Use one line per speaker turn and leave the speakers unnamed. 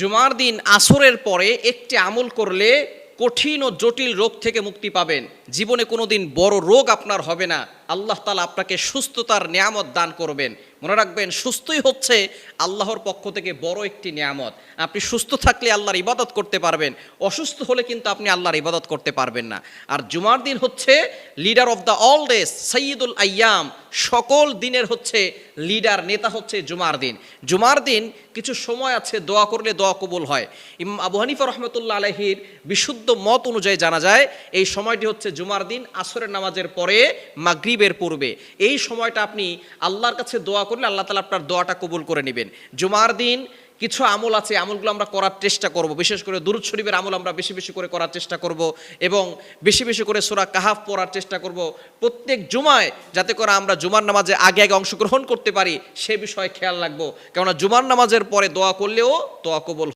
জুমার দিন আসরের পরে একটি আমল করলে কঠিন ও জটিল রোগ থেকে মুক্তি পাবেন। জীবনে কোনোদিন বড় রোগ আপনার হবে না। আল্লাহ তাআলা আপনাকে সুস্থতার নিয়ামত দান করবেন। মনে রাখবেন, সুস্থই হচ্ছে আল্লাহর পক্ষ থেকে বড় একটি নিয়ামত। আপনি সুস্থ থাকলে আল্লাহর ইবাদত করতে পারবেন, অসুস্থ হলে কিন্তু আপনি আল্লাহর ইবাদত করতে পারবেন না। আর জুমার দিন হচ্ছে leader of the all days, সৈয়দুল আইয়াম, সকল দিনের হচ্ছে লিডার, নেতা হচ্ছে জুমার দিন। জুমার দিন কিছু সময় আছে দোয়া করলে দোয়া কবুল হয়। ইমাম আবু হানিফা রহমতুল্লাহ আলাইহির বিশুদ্ধ মত অনুযায়ী জানা যায় এই সময়টি হচ্ছে জুমার দিন আসরের নামাজের পরে মাগরিবের পূর্বে। এই সময়টা আপনি আল্লাহর কাছে দোয়া করলে আল্লাহ তাআলা আপনার দোয়াটা কবুল করে নেবেন। জুমার দিন কিছু আমল আছে, আমলগুলো আমরা করার চেষ্টা করব। বিশেষ করে দুরূদ শরীফের আমল আমরা বেশি বেশি করে করার চেষ্টা করব এবং বেশি বেশি করে সূরা কাহাফ পড়ার চেষ্টা করব প্রত্যেক জুমায়, যাতে করে আমরা জুমার নামাজে আগে আগে অংশগ্রহণ করতে পারি সে বিষয়ে খেয়াল রাখবো। কেননা জুমার নামাজের পরে দোয়া করলেও দোয়া কবুল